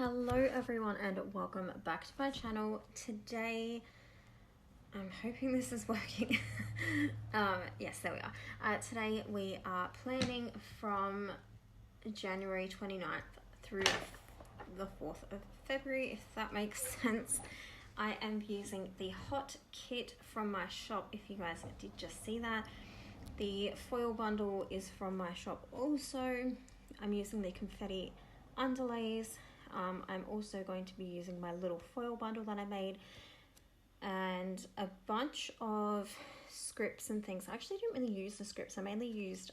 Hello everyone and welcome back to my channel. Today, I'm hoping this is working. Yes, there we are. Today we are planning from January 29th through the 4th of February, if that makes sense. I am using the hot kit from my shop, if you guys did just see that. The foil bundle is from my shop also. I'm using the confetti underlays. I'm also going to be using my little foil bundle that I made and a bunch of scripts and things. I actually didn't really use the scripts. I mainly used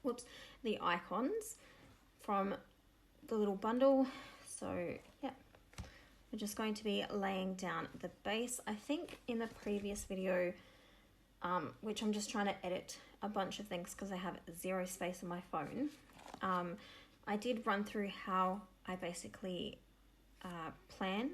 the icons from the little bundle. So yeah, we're just going to be laying down the base. I think in the previous video, which I'm just trying to edit a bunch of things because I have zero space on my phone, I did run through how I basically plan.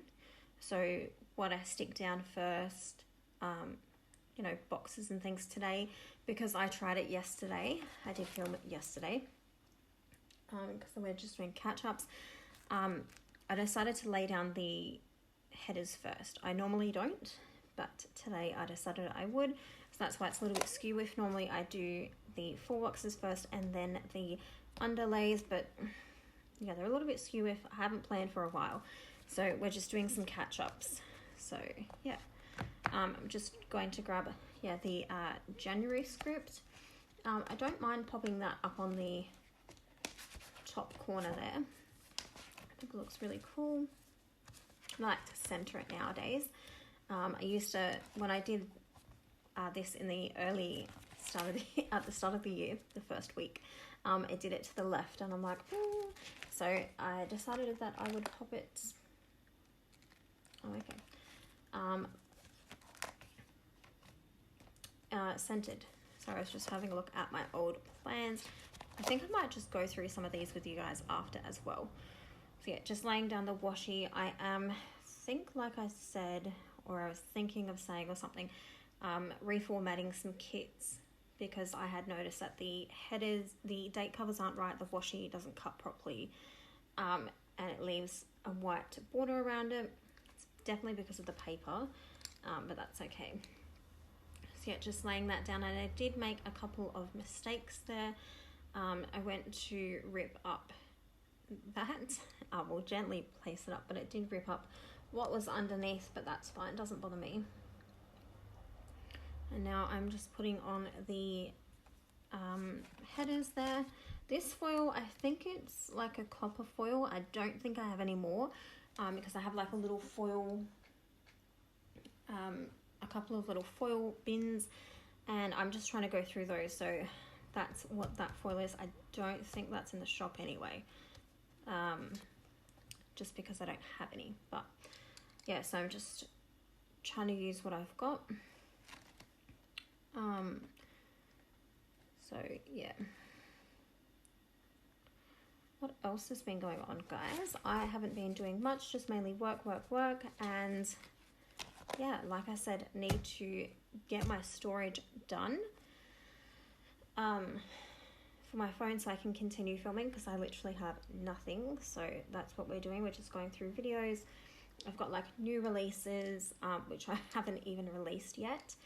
So what I stick down first, you know, boxes and things today, because I tried it yesterday. I did film it yesterday because we're just doing catch-ups. I decided to lay down the headers first. I normally don't, but today I decided I would. So that's why it's a little bit skew. If normally I do the 4 boxes first and then the underlays, but yeah, they're a little bit skew if I haven't planned for a while. So we're just doing some catch-ups. So yeah, I'm just going to grab the January script. I don't mind popping that up on the top corner there. I think it looks really cool. I like to center it nowadays. I used to, when I did this in the early start of the, at the start of the year, the first week, I did it to the left and I'm like, ooh. So I decided that I would pop it, centered. So I was just having a look at my old plans. I think I might just go through some of these with you guys after as well. So yeah, just laying down the washi. I like I said, or I was thinking of saying or something, reformatting some kits, because I had noticed that the headers, the date covers aren't right, the washi doesn't cut properly, and it leaves a white border around it. It's definitely because of the paper, but that's okay. So yeah, just laying that down, and I did make a couple of mistakes there. I went to rip up that, will gently place it up, but it did rip up what was underneath, but that's fine, doesn't bother me. And now I'm just putting on the headers there. This foil, I think it's like a copper foil. I don't think I have any more because I have like a little foil, a couple of little foil bins, and I'm just trying to go through those. So that's what that foil is. I don't think that's in the shop anyway, just because I don't have any. But yeah, so I'm just trying to use what I've got. So yeah, what else has been going on, guys? I haven't been doing much, just mainly work, and yeah, like I said, need to get my storage done for my phone so I can continue filming, because I literally have nothing. So that's what we're doing. We're just going through videos. I've got like new releases, which I haven't even released yet.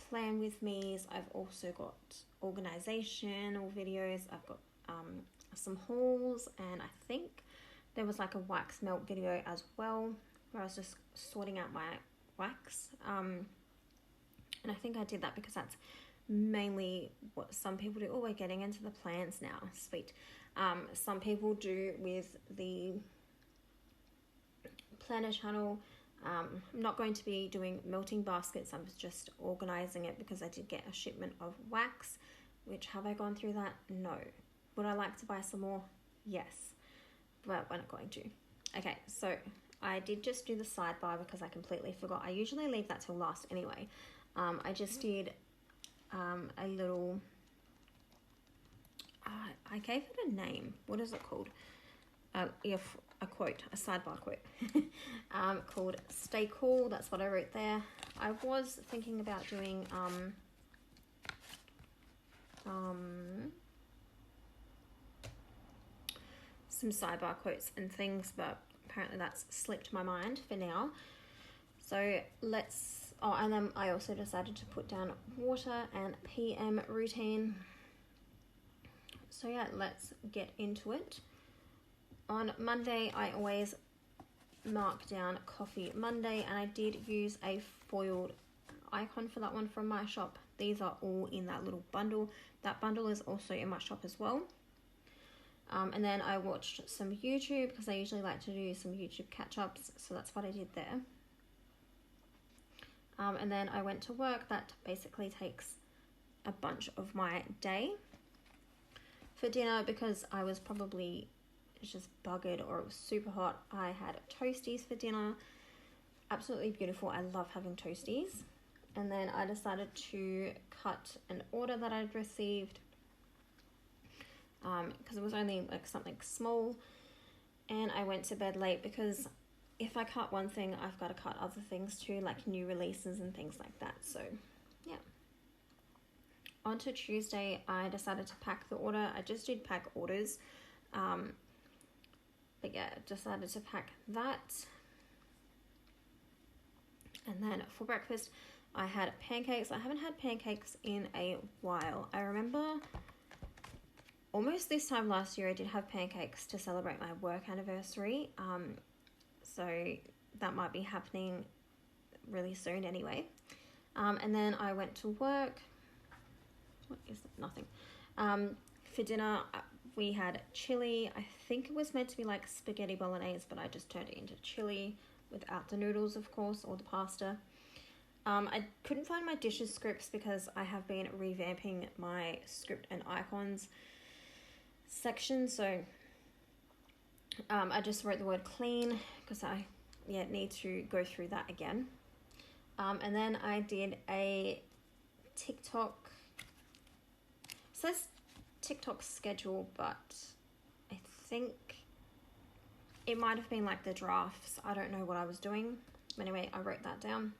Plan with me's. I've also got organizational videos. I've got some hauls, and I think there was like a wax melt video as well where I was just sorting out my wax, and I think I did that because that's mainly what some people do. Oh, we're getting into the plans now. Sweet. Some people do with the planner channel. I'm not going to be doing melting baskets. I'm just organizing it because I did get a shipment of wax, which, have I gone through that? No. Would I like to buy some more? Yes, but we're not going to. Okay, so I did just do the sidebar because I completely forgot. I usually leave that till last anyway. I just did a little, I gave it a name. What is it called? A quote, a sidebar quote, called "Stay Cool." That's what I wrote there. I was thinking about doing some sidebar quotes and things, but apparently that's slipped my mind for now. So let's, oh, and then I also decided to put down water and PM routine. So yeah, let's get into it. On Monday, I always mark down Coffee Monday, and I did use a foiled icon for that one from my shop. These are all in that little bundle. That bundle is also in my shop as well. And then I watched some YouTube because I usually like to do some YouTube catch-ups, so that's what I did there. And then I went to work. That basically takes a bunch of my day. For dinner, because I was probably just buggered or it was super hot, I had toasties for dinner. Absolutely beautiful. I love having toasties. And then I decided to cut an order that I'd received because it was only like something small, and I went to bed late because if I cut one thing, I've got to cut other things too, like new releases and things like that. So yeah. On to Tuesday, I decided to pack the order. I just did pack orders. But yeah, decided to pack that. And then for breakfast, I had pancakes. I haven't had pancakes in a while. I remember almost this time last year, I did have pancakes to celebrate my work anniversary. So that might be happening really soon anyway. And then I went to work. What is it? Nothing. For dinner, we had chili. I think it was meant to be like spaghetti bolognese, but I just turned it into chili without the noodles, of course, or the pasta. I couldn't find my dishes scripts because I have been revamping my script and icons section. So I just wrote the word clean because I need to go through that again. And then I did a TikTok. It says TikTok schedule, but I think it might have been like the drafts. I don't know what I was doing. Anyway, I wrote that down.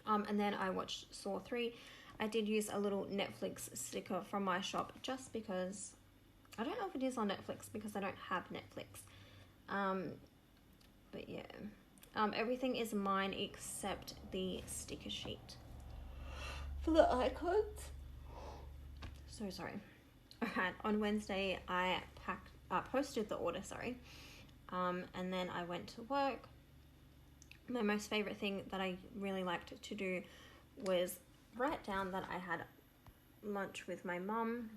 And then I watched Saw 3. I did use a little Netflix sticker from my shop just because I don't know if it is on Netflix because I don't have Netflix. But yeah. Everything is mine except the sticker sheet for the icons. So sorry. Alright, on Wednesday I posted the order, and then I went to work. My most favorite thing that I really liked to do was write down that I had lunch with my mum.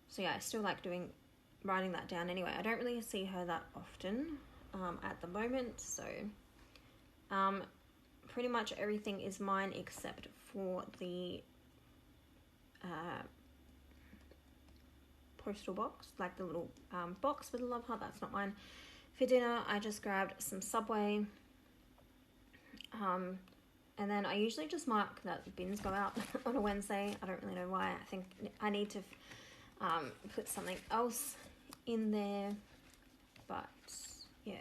So yeah, I still like writing that down anyway. I don't really see her that often at the moment, so pretty much everything is mine except for the postal box, like the little box with a love heart. That's not mine. For dinner, I just grabbed some Subway, and then I usually just mark that the bins go out on a Wednesday. I don't really know why. I think I need to put something else in there, but yeah.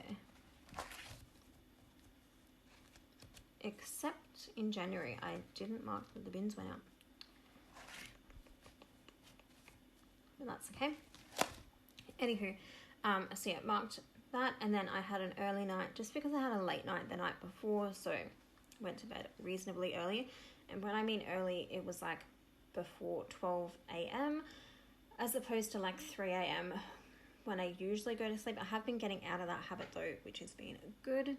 Except in January, I didn't mark that the bins went out. But that's okay. Anywho, so yeah, marked that, and then I had an early night just because I had a late night the night before, so went to bed reasonably early. And when I mean early, it was like before 12 a.m. as opposed to like 3 a.m. when I usually go to sleep. I have been getting out of that habit though, which has been good.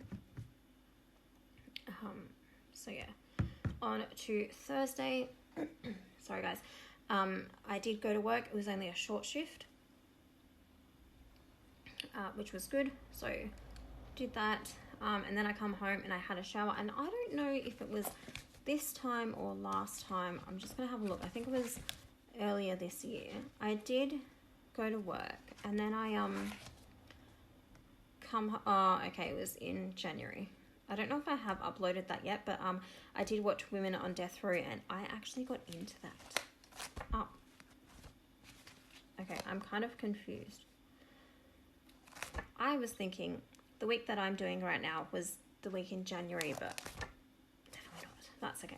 So yeah, on to Thursday. Sorry guys. I did go to work. It was only a short shift, which was good. So did that. And then I come home and I had a shower, and I don't know if it was this time or last time. I'm just gonna have a look. I think it was earlier this year. I did go to work, and then I okay, it was in January. I don't know if I have uploaded that yet, but I did watch Women on Death Row, and I actually got into that. Oh, okay, I'm kind of confused. I was thinking the week that I'm doing right now was the week in January, but definitely not. That's okay.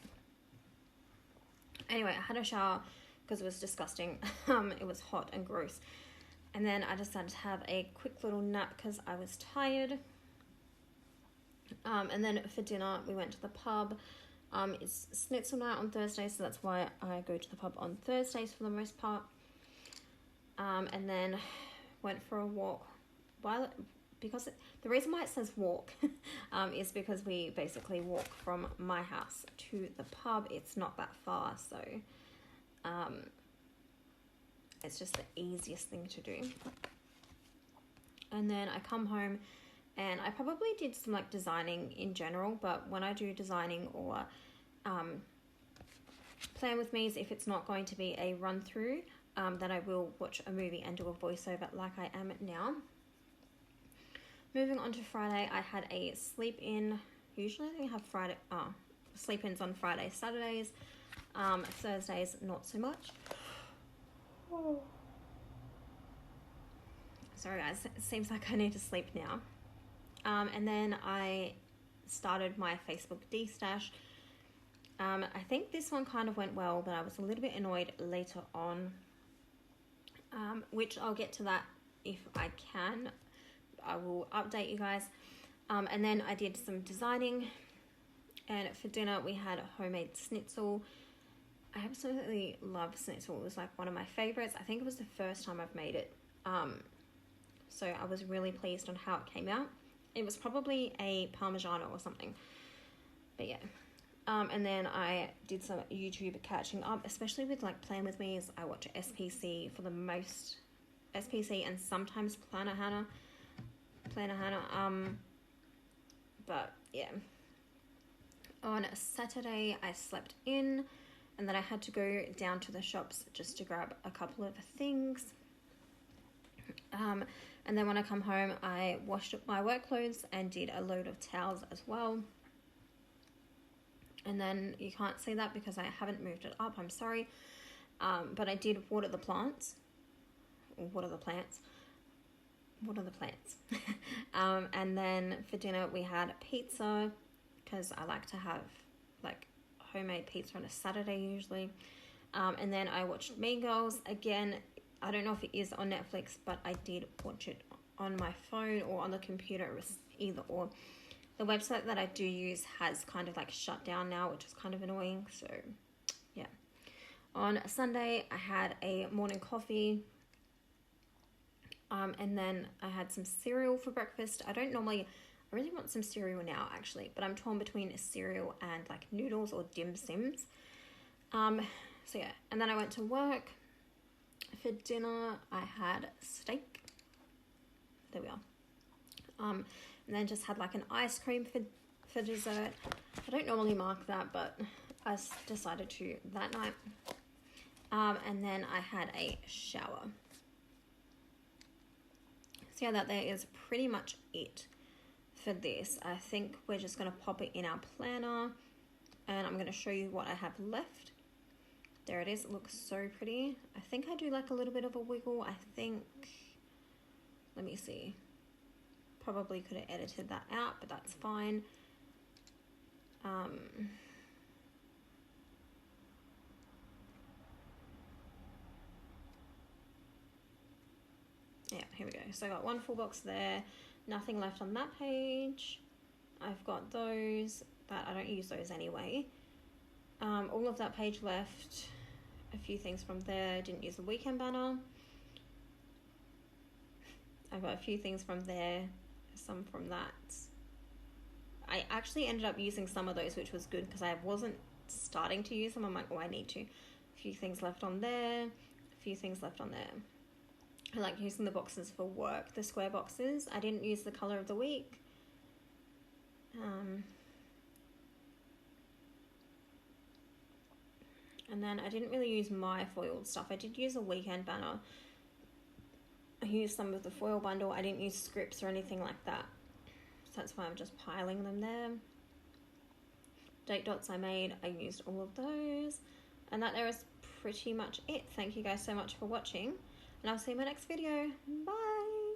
Anyway, I had a shower, because it was disgusting. It was hot and gross. And then I decided to have a quick little nap because I was tired. And then for dinner, we went to the pub. It's schnitzel night on Thursday, so that's why I go to the pub on Thursdays for the most part. And then went for a walk. The reason why it says walk is because we basically walk from my house to the pub. It's not that far, so it's just the easiest thing to do. And then I come home, and I probably did some like designing in general, but when I do designing or plan with me's, if it's not going to be a run through, then I will watch a movie and do a voiceover like I am now. Moving on to Friday, I had a sleep-in. Usually I have sleep-ins on Fridays, Saturdays. Thursdays, not so much. Oh. Sorry guys, it seems like I need to sleep now. And then I started my Facebook D-stash. I think this one kind of went well, but I was a little bit annoyed later on, which I'll get to that if I can. I will update you guys. And then I did some designing, and for dinner we had a homemade schnitzel. I absolutely love schnitzel. It was like one of my favorites. I think it was the first time I've made it. So I was really pleased on how it came out. It was probably a Parmigiano or something, but yeah. And then I did some YouTube catching up, especially with like Plan With Me. I watch SPC for the most, SPC and sometimes Planner Hannah. But yeah. On a Saturday, I slept in, and then I had to go down to the shops just to grab a couple of things. And then when I come home, I washed up my work clothes and did a load of towels as well. And then you can't see that because I haven't moved it up, I'm sorry. But I did water the plants. And then for dinner we had pizza, because I like to have like homemade pizza on a Saturday usually. And then I watched Mean Girls again. I don't know if it is on Netflix, but I did watch it on my phone or on the computer. It was either or. The website that I do use has kind of like shut down now, which is kind of annoying. So yeah. On Sunday I had a morning coffee. And then I had some cereal for breakfast. I really want some cereal now actually, but I'm torn between a cereal and like noodles or dim sims. So yeah, and then I went to work. For dinner I had steak. There we are. And then just had like an ice cream for dessert. I don't normally mark that, but I decided to that night. And then I had a shower. So yeah, that there is pretty much it for this. I think we're just going to pop it in our planner, and I'm going to show you what I have left. There it is. It looks so pretty. I think I do like a little bit of a wiggle. I think, let me see. Probably could have edited that out, but that's fine. Yeah, here we go. So I got one full box there. Nothing left on that page. I've got those, but I don't use those anyway. All of that page left. A few things from there. Didn't use the weekend banner. I've got a few things from there. Some from that. I actually ended up using some of those, which was good because I wasn't starting to use them. I'm like, oh, I need to. A few things left on there. A few things left on there. I like using the boxes for work, the square boxes. I didn't use the color of the week. And then I didn't really use my foiled stuff. I did use a weekend banner. I used some of the foil bundle. I didn't use scripts or anything like that. So that's why I'm just piling them there. Date dots I made, I used all of those. And that there is pretty much it. Thank you guys so much for watching. And I'll see you in my next video. Bye!